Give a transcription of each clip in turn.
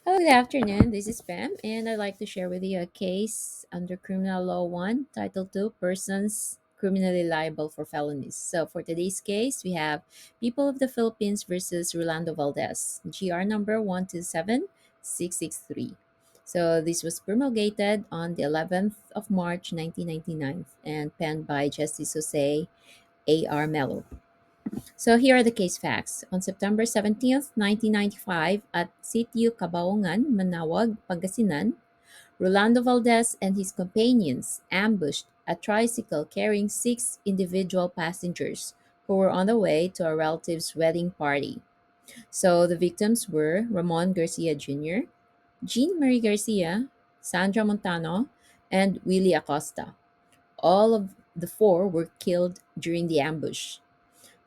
Hello, good afternoon. This is Pam, and I'd like to share with you a case under Criminal Law 1, Title 2, Persons Criminally Liable for Felonies. So, for today's case, we have People of the Philippines versus Rolando Valdez, GR number 127663. So, this was promulgated on the 11th of March 1999 and penned by Justice Jose A.R. Mello. So here are the case facts. On September 17th, 1995, at Sitio Cabaongan, Manawag, Pangasinan, Rolando Valdez and his companions ambushed a tricycle carrying six individual passengers who were on the way to a relative's wedding party. So the victims were Ramon Garcia Jr., Jean Marie Garcia, Sandra Montano, and Willie Acosta. All of the four were killed during the ambush.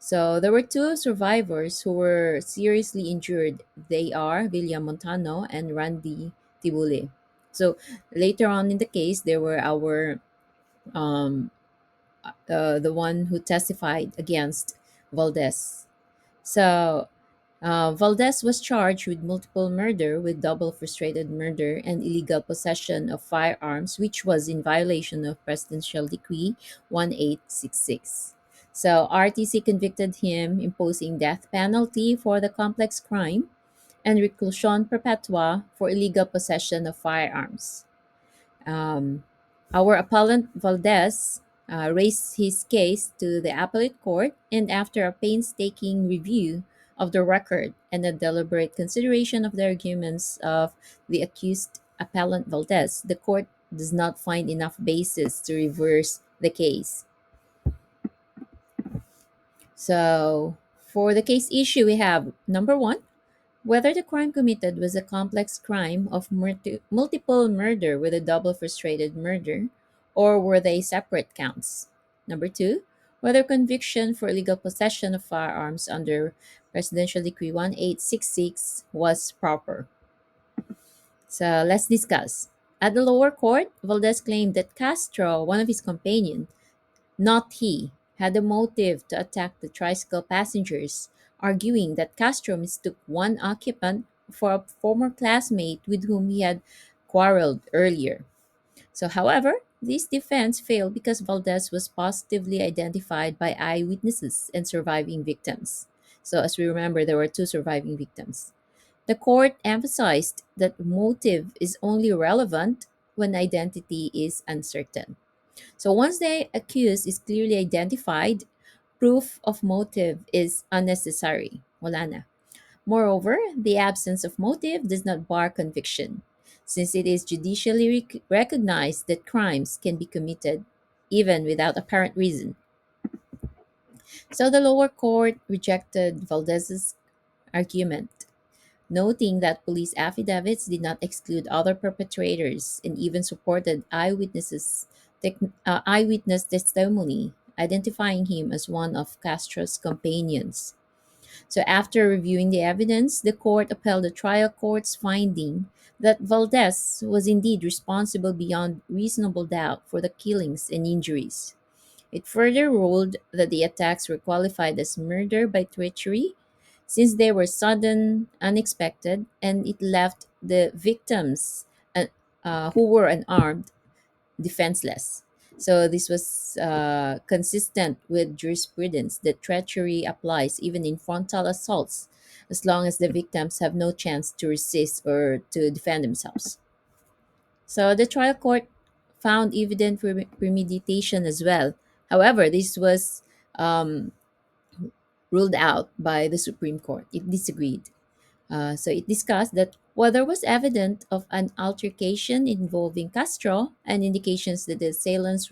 So there were two survivors who were seriously injured. They are William Montano and Randy Tibule. So later on in the case, there were our um, the one who testified against Valdez. So Valdez was charged with multiple murder, with double frustrated murder, and illegal possession of firearms, which was in violation of Presidential Decree 1866. So RTC convicted him, imposing death penalty for the complex crime and reclusion perpetua for illegal possession of firearms. Um, our appellant Valdez raised his case to the appellate court, and after a painstaking review of the record and a deliberate consideration of the arguments of the accused appellant Valdez, the court does not find enough basis to reverse the case. So, for the case issue, we have number one, whether the crime committed was a complex crime of multiple murder with a double frustrated murder, or were they separate counts? Number two, whether conviction for illegal possession of firearms under Presidential Decree 1866 was proper. So let's discuss. At the lower court, Valdez claimed that Castro, one of his companions, not he, had a motive to attack the tricycle passengers, arguing that Castro mistook one occupant for a former classmate with whom he had quarreled earlier. So, however, this defense failed because Valdez was positively identified by eyewitnesses and surviving victims. So, as we remember, there were two surviving victims. The court emphasized that motive is only relevant when identity is uncertain. So once the accused is clearly identified, proof of motive is unnecessary. Wala na. Moreover, the absence of motive does not bar conviction, since it is judicially recognized that crimes can be committed even without apparent reason. So the lower court rejected Valdez's argument, noting that police affidavits did not exclude other perpetrators and even supported eyewitness testimony, identifying him as one of Castro's companions. So, after reviewing the evidence, the court upheld the trial court's finding that Valdez was indeed responsible beyond reasonable doubt for the killings and injuries. It further ruled that the attacks were qualified as murder by treachery since they were sudden, unexpected, and it left the victims, uh, who were unarmed, defenseless. So this was consistent with jurisprudence that treachery applies even in frontal assaults as long as the victims have no chance to resist or to defend themselves. So the trial court found evident premeditation as well. However, this was um, ruled out by the Supreme Court. It disagreed. So it discussed that while there was evidence of an altercation involving Castro and indications that the assailants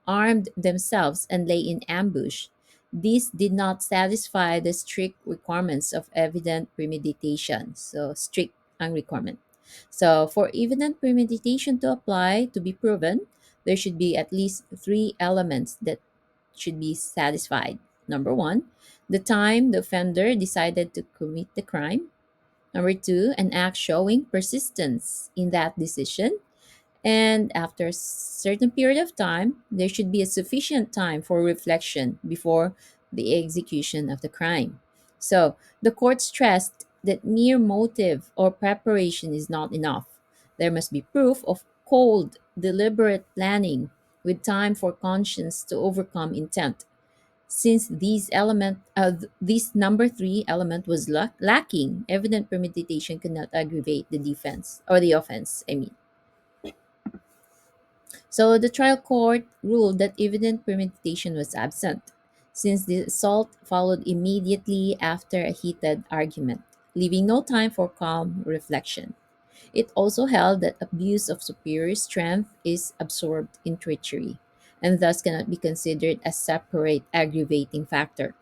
armed themselves and lay in ambush, this did not satisfy the strict requirements of evident premeditation. So strict requirement. So for evident premeditation to apply to be proven, there should be at least three elements that should be satisfied. Number one, the time the offender decided to commit the crime. Number two, an act showing persistence in that decision. And after a certain period of time, there should be a sufficient time for reflection before the execution of the crime. So the court stressed that mere motive or preparation is not enough. There must be proof of cold, deliberate planning with time for conscience to overcome intent. Since this number three element was lacking, evident premeditation could not aggravate the defense or the offense. I mean, so the trial court ruled that evident premeditation was absent, since the assault followed immediately after a heated argument, leaving no time for calm reflection. It also held that abuse of superior strength is absorbed in treachery and thus cannot be considered a separate aggravating factor.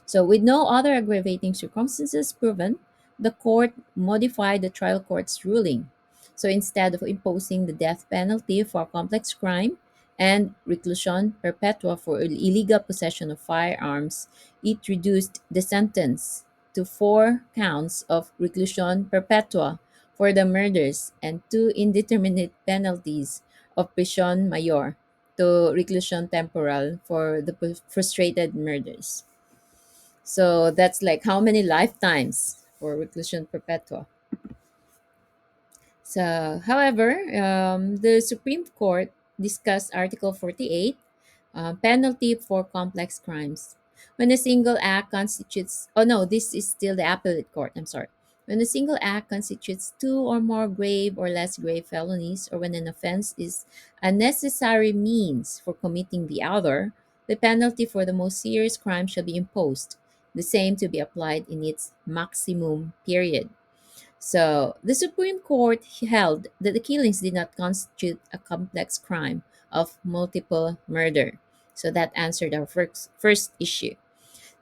So, with no other aggravating circumstances proven, the court modified the trial court's ruling. So, instead of imposing the death penalty for complex crime and reclusion perpetua for illegal possession of firearms, it reduced the sentence to four counts of reclusion perpetua for the murders and two indeterminate penalties of prisión mayor to reclusion temporal for the frustrated murders. So that's like how many lifetimes for reclusion perpetua. So, however, the Supreme Court discussed Article 48, penalty for complex crimes. When a single act constitutes, oh no, this is still the appellate court, I'm sorry. When a single act constitutes two or more grave or less grave felonies, or when an offense is a necessary means for committing the other, the penalty for the most serious crime shall be imposed, the same to be applied in its maximum period. So, the Supreme Court held that the killings did not constitute a complex crime of multiple murder. So, that answered our first issue.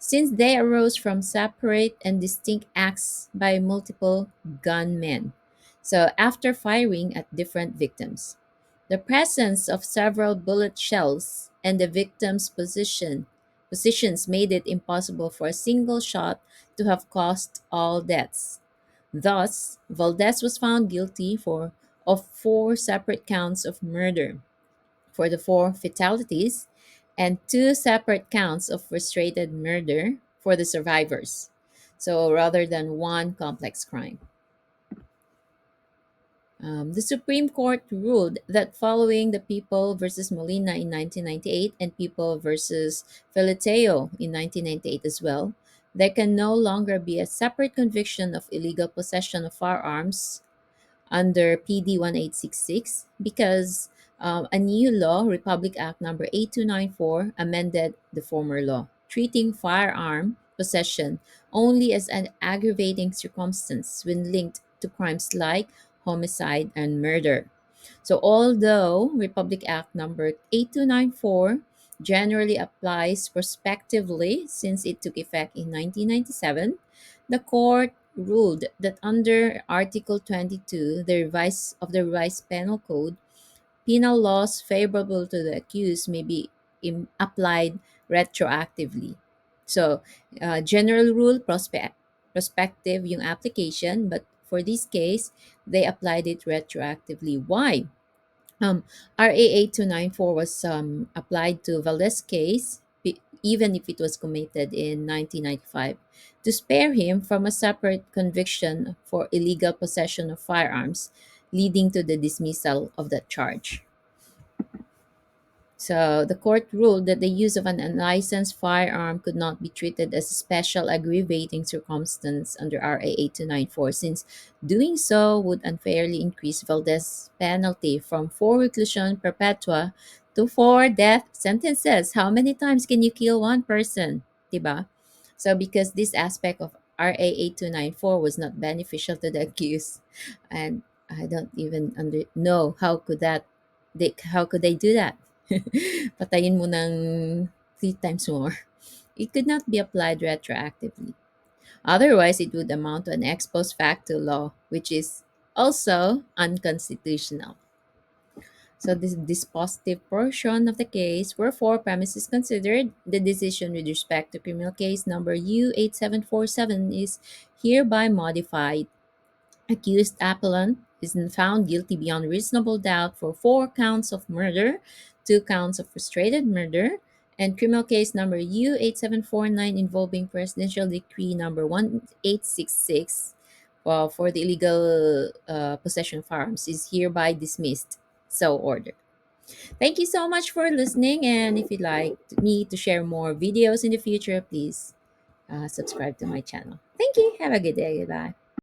Since they arose from separate and distinct acts by multiple gunmen. So, after firing at different victims, the presence of several bullet shells and the victim's positions made it impossible for a single shot to have caused all deaths. Thus, Valdez was found guilty of four separate counts of murder for the four fatalities and two separate counts of frustrated murder for the survivors. So, rather than one complex crime. The Supreme Court ruled that following the People versus Molina in 1998 and People versus Feliteo in 1998 as well, there can no longer be a separate conviction of illegal possession of firearms under PD 1866 because a new law, Republic Act number 8294, amended the former law, treating firearm possession only as an aggravating circumstance when linked to crimes like homicide and murder. So, although Republic Act number 8294 generally applies prospectively since it took effect in 1997, the court ruled that under Article 22 the revised Penal Code, penal laws favorable to the accused may be applied retroactively. So, general rule prospective yung application, but for this case, they applied it retroactively. Why? RA 8294 was applied to Valdez case, even if it was committed in 1995, to spare him from a separate conviction for illegal possession of firearms, leading to the dismissal of that charge. So the court ruled that the use of an unlicensed firearm could not be treated as a special aggravating circumstance under RA 8294 since doing so would unfairly increase Valdez's penalty from four reclusion perpetua to four death sentences. How many times can you kill one person? Diba? So because this aspect of RA 8294 was not beneficial to the accused, and I don't even know how could they do that? Patayin mo ng three times more. It could not be applied retroactively. Otherwise, it would amount to an ex post facto law, which is also unconstitutional. So, this dispositive portion of the case, wherefore premises considered, the decision with respect to criminal case number U8747 is hereby modified. Accused appellant is found guilty beyond reasonable doubt for four counts of murder, two counts of frustrated murder, and criminal case number U8749 involving Presidential Decree number 1866 for the illegal possession of firearms is hereby dismissed. So ordered. Thank you so much for listening. And if you'd like me to share more videos in the future, please subscribe to my channel. Thank you. Have a good day. Goodbye.